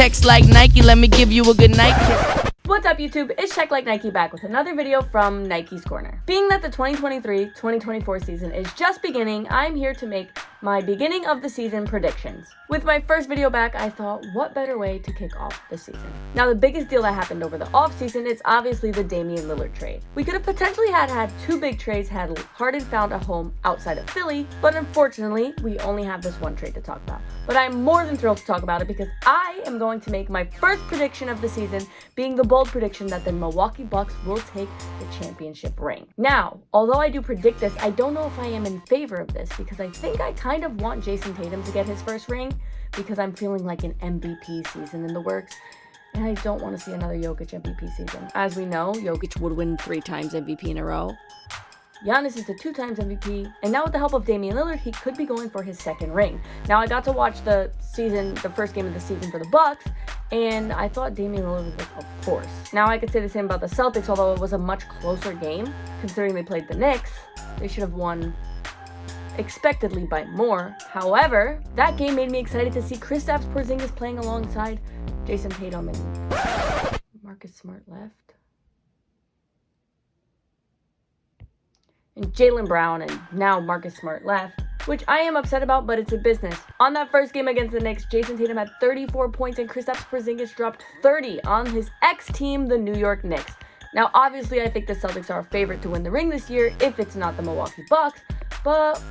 Checks like Nike, let me give you a good night kiss. What's up YouTube, it's Check Like Nike back with another video from Nike's Corner. Being that the 2023-2024 season is just beginning, I'm here to make my beginning of the season predictions. With my first video back, I thought, what better way to kick off the season? Now the biggest deal that happened over the offseason is obviously the Damian Lillard trade. We could have potentially had two big trades had Harden found a home outside of Philly, but unfortunately, we only have this one trade to talk about. But I'm more than thrilled to talk about it because I am going to make my first prediction of the season, being the bold prediction that the Milwaukee Bucks will take the championship ring. Now, although I do predict this, I don't know if I am in favor of this because I think I kind of want Jason Tatum to get his first ring because I'm feeling like an MVP season in the works. And I don't want to see another Jokic MVP season. As we know, Jokic would win 3 times MVP in a row. Giannis is the 2 times MVP, and now with the help of Damian Lillard, he could be going for his second ring. Now, I got to watch the first game of the season for the Bucks, and I thought Damian Lillard was a force. Now, I could say the same about the Celtics, although it was a much closer game, considering they played the Knicks. They should have won expectedly by more. However, that game made me excited to see Kristaps Porzingis playing alongside Jason Tatum and Marcus Smart left. And Jaylen Brown, and now Marcus Smart left, which I am upset about, but it's a business. On that first game against the Knicks, Jason Tatum had 34 points and Kristaps Porzingis dropped 30 on his ex-team, the New York Knicks. Now, obviously, I think the Celtics are a favorite to win the ring this year if it's not the Milwaukee Bucks, but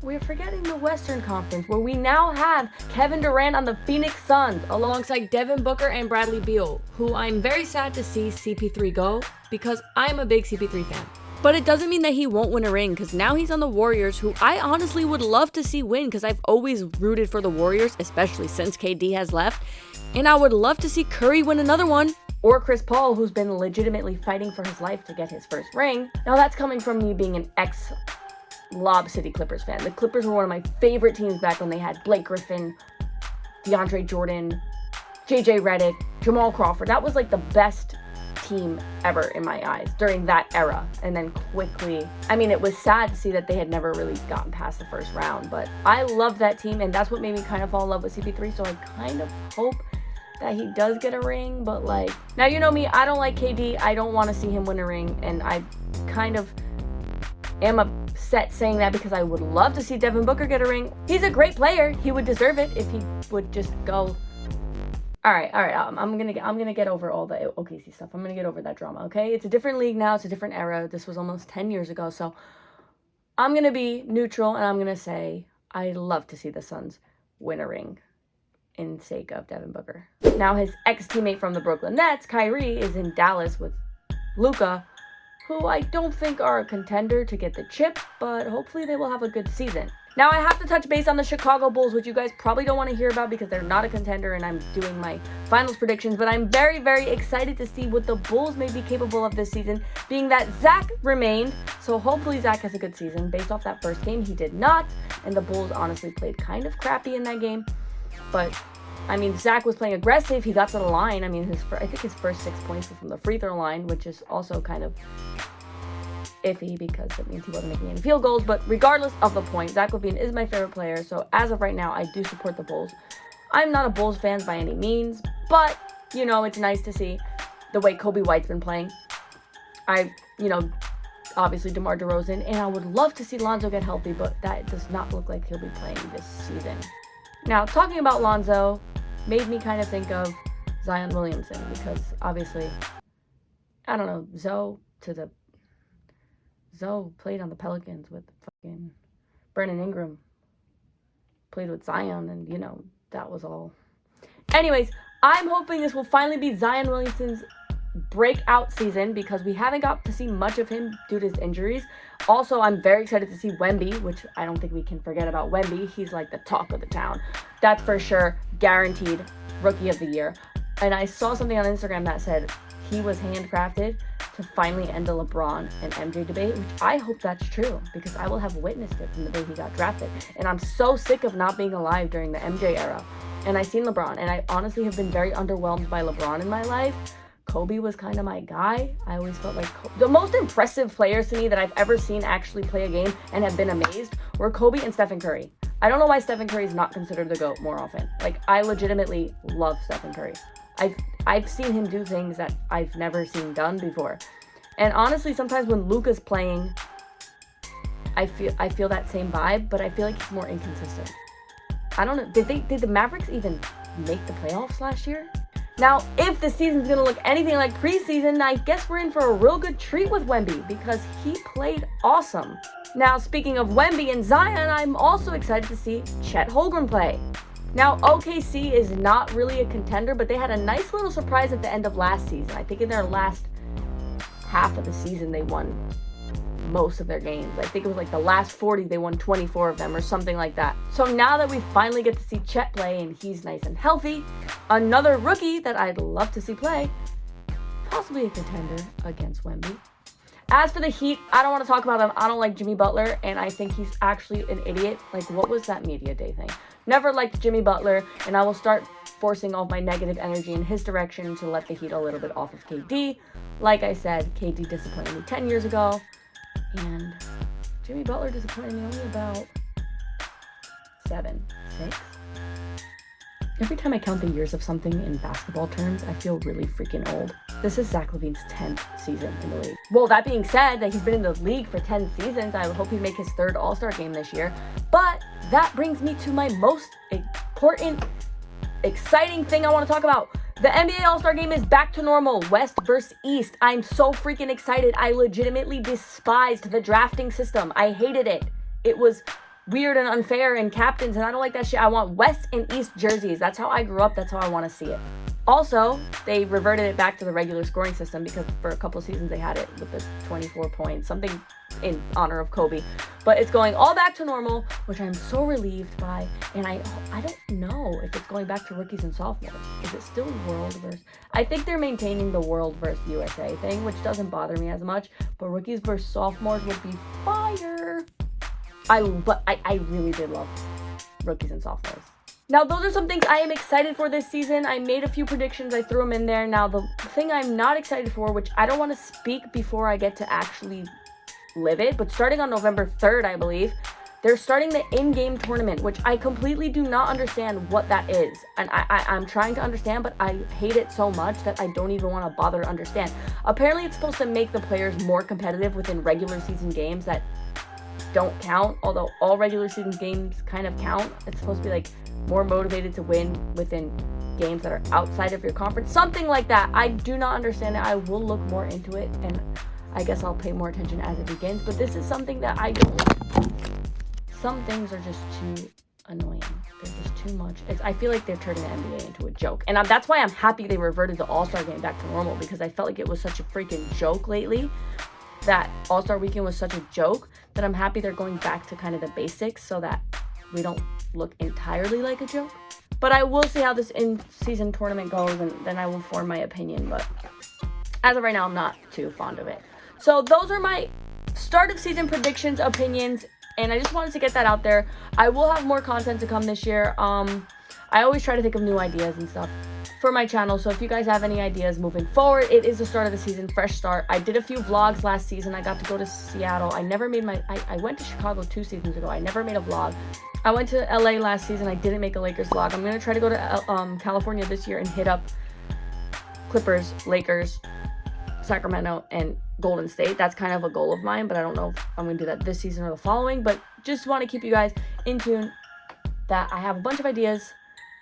we're forgetting the Western Conference, where we now have Kevin Durant on the Phoenix Suns alongside Devin Booker and Bradley Beal, who I'm very sad to see CP3 go because I'm a big CP3 fan. But it doesn't mean that he won't win a ring because now he's on the Warriors, who I honestly would love to see win because I've always rooted for the Warriors, especially since KD has left. And I would love to see Curry win another one. Or Chris Paul, who's been legitimately fighting for his life to get his first ring. Now that's coming from me being an ex-Lob City Clippers fan. The Clippers were one of my favorite teams back when they had Blake Griffin, DeAndre Jordan, JJ Redick, Jamal Crawford. That was like the best team ever in my eyes during that era. And then quickly, I mean, it was sad to see that they had never really gotten past the first round, but I loved that team, and that's what made me kind of fall in love with CP3. So I kind of hope that he does get a ring, but like, now you know me, I don't like KD. I don't want to see him win a ring, and I kind of am upset saying that because I would love to see Devin Booker get a ring. He's a great player. He would deserve it if he would just go. All right. I'm gonna get over all the OKC stuff. I'm gonna get over that drama. Okay, it's a different league now. It's a different era. This was almost 10 years ago, so I'm gonna be neutral and I'm gonna say I love to see the Suns win a ring in sake of Devin Booker. Now his ex-teammate from the Brooklyn Nets, Kyrie, is in Dallas with Luka, who I don't think are a contender to get the chip, but hopefully they will have a good season. Now I have to touch base on the Chicago Bulls, which you guys probably don't want to hear about because they're not a contender and I'm doing my finals predictions, but I'm very, very excited to see what the Bulls may be capable of this season, being that Zach remained, so hopefully Zach has a good season. Based off that first game, he did not, and the Bulls honestly played kind of crappy in that game, but I mean, Zach was playing aggressive. He got to the line. I mean, I think his first 6 points were from the free throw line, which is also kind of iffy because it means he wasn't making any field goals. But regardless of the point, Zach LaVine is my favorite player. So as of right now, I do support the Bulls. I'm not a Bulls fan by any means, but, you know, it's nice to see the way Kobe White's been playing. Obviously DeMar DeRozan, and I would love to see Lonzo get healthy, but that does not look like he'll be playing this season. Now, talking about Lonzo made me kind of think of Zion Williamson because obviously, I don't know, Zoe played on the Pelicans with fucking Brandon Ingram, played with Zion, and you know, that was all. Anyways, I'm hoping this will finally be Zion Williamson's breakout season because we haven't got to see much of him due to his injuries. Also, I'm very excited to see Wemby, which I don't think we can forget about Wemby. He's like the talk of the town. That's for sure, guaranteed Rookie of the Year. And I saw something on Instagram that said he was handcrafted to finally end the LeBron and MJ debate, which I hope that's true because I will have witnessed it from the day he got drafted. And I'm so sick of not being alive during the MJ era. And I've seen LeBron, and I honestly have been very underwhelmed by LeBron in my life. Kobe was kind of my guy. I always felt like the most impressive players to me that I've ever seen actually play a game and have been amazed were Kobe and Stephen Curry. I don't know why Stephen Curry is not considered the GOAT more often. Like, I legitimately love Stephen Curry. I've seen him do things that I've never seen done before. And honestly, sometimes when Luka's playing, I feel that same vibe, but I feel like he's more inconsistent. I don't know. Did the Mavericks even make the playoffs last year? Now, if the season's going to look anything like preseason, I guess we're in for a real good treat with Wemby because he played awesome. Now, speaking of Wemby and Zion, I'm also excited to see Chet Holmgren play. Now, OKC is not really a contender, but they had a nice little surprise at the end of last season. I think in their last half of the season, they won most of their games. I think it was like the last 40, they won 24 of them or something like that. So now that we finally get to see Chet play and he's nice and healthy, another rookie that I'd love to see play, possibly a contender against Wemby. As for the Heat, I don't want to talk about them. I don't like Jimmy Butler, and I think he's actually an idiot. Like, what was that media day thing? Never liked Jimmy Butler, and I will start forcing all of my negative energy in his direction to let the Heat a little bit off of KD. Like I said, KD disappointed me 10 years ago, and Jimmy Butler disappointed me only about 7, 6. Every time I count the years of something in basketball terms, I feel really freaking old. This is Zach LaVine's 10th season in the league. Well, that being said, that he's been in the league for 10 seasons, I hope he make his 3rd All-Star game this year. But that brings me to my most important, exciting thing I want to talk about. The NBA All-Star game is back to normal, West versus East. I'm so freaking excited. I legitimately despised the drafting system. I hated it. It was weird and unfair and captains, and I don't like that shit. I want West and East jerseys. That's how I grew up. That's how I want to see it. Also, they reverted it back to the regular scoring system because for a couple of seasons they had it with the 24 points, something in honor of Kobe. But it's going all back to normal, which I'm so relieved by. And I don't know if it's going back to rookies and sophomores. Is it still world versus? I think they're maintaining the world versus USA thing, which doesn't bother me as much. But rookies versus sophomores would be fire. I really did love rookies and sophomores. Now, those are some things I am excited for this season. I made a few predictions. I threw them in there. Now, the thing I'm not excited for, which I don't want to speak before I get to actually live it, but starting on November 3rd, I believe, they're starting the in-game tournament, which I completely do not understand what that is. And I'm trying to understand, but I hate it so much that I don't even want to bother to understand. Apparently, it's supposed to make the players more competitive within regular season games that don't count, although all regular season games kind of count. It's supposed to be like more motivated to win within games that are outside of your conference, something like that. I do not understand it. I will look more into it, and I guess I'll pay more attention as it begins, but this is something that I don't like. Some things are just too annoying. They're just too much. I feel like they're turning the NBA into a joke, and that's why I'm happy they reverted the All-Star game back to normal, because I felt like it was such a freaking joke lately. That All-Star weekend was such a joke that I'm happy they're going back to kind of the basics so that we don't look entirely like a joke. But I will see how this in-season tournament goes, and then I will form my opinion. But as of right now, I'm not too fond of it. So those are my start of season predictions, opinions, and I just wanted to get that out there. I will have more content to come this year. I always try to think of new ideas and stuff for my channel, so if you guys have any ideas moving forward, it is the start of the season, fresh start. I did a few vlogs last season. I got to go to Seattle. I never made I went to Chicago 2 seasons ago. I never made a vlog. I went to LA last season. I didn't make a Lakers vlog. I'm gonna try to go to California this year and hit up Clippers, Lakers, Sacramento, and Golden State. That's kind of a goal of mine, but I don't know if I'm gonna do that this season or the following. But just want to keep you guys in tune that I have a bunch of ideas.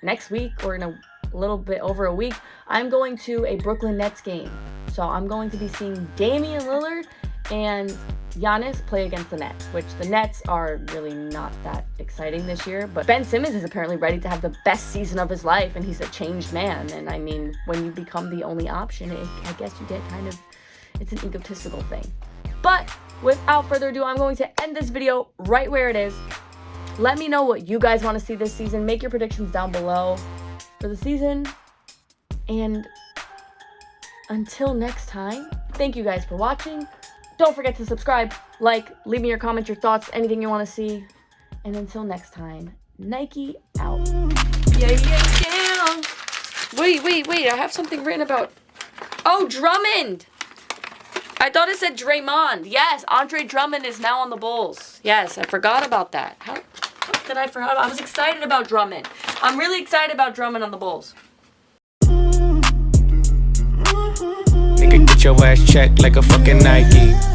Next week, or in a little bit over a week, I'm going to a Brooklyn Nets game. So I'm going to be seeing Damian Lillard and Giannis play against the Nets, which the Nets are really not that exciting this year. But Ben Simmons is apparently ready to have the best season of his life, and he's a changed man. And I mean, when you become the only option, I guess you get kind of, it's an egotistical thing. But without further ado, I'm going to end this video right where it is. Let me know what you guys want to see this season. Make your predictions down below for the season. And until next time, thank you guys for watching. Don't forget to subscribe, like, leave me your comments, your thoughts, anything you want to see. And until next time, Nike out. Yeah. Wait. I have something written about... Oh, Drummond! I thought it said Draymond. Yes, Andre Drummond is now on the Bulls. Yes, I forgot about that. How fuck did I forget? I was excited about Drummond. I'm really excited about Drummond on the Bulls. Nigga, get your ass checked like a fucking Nike.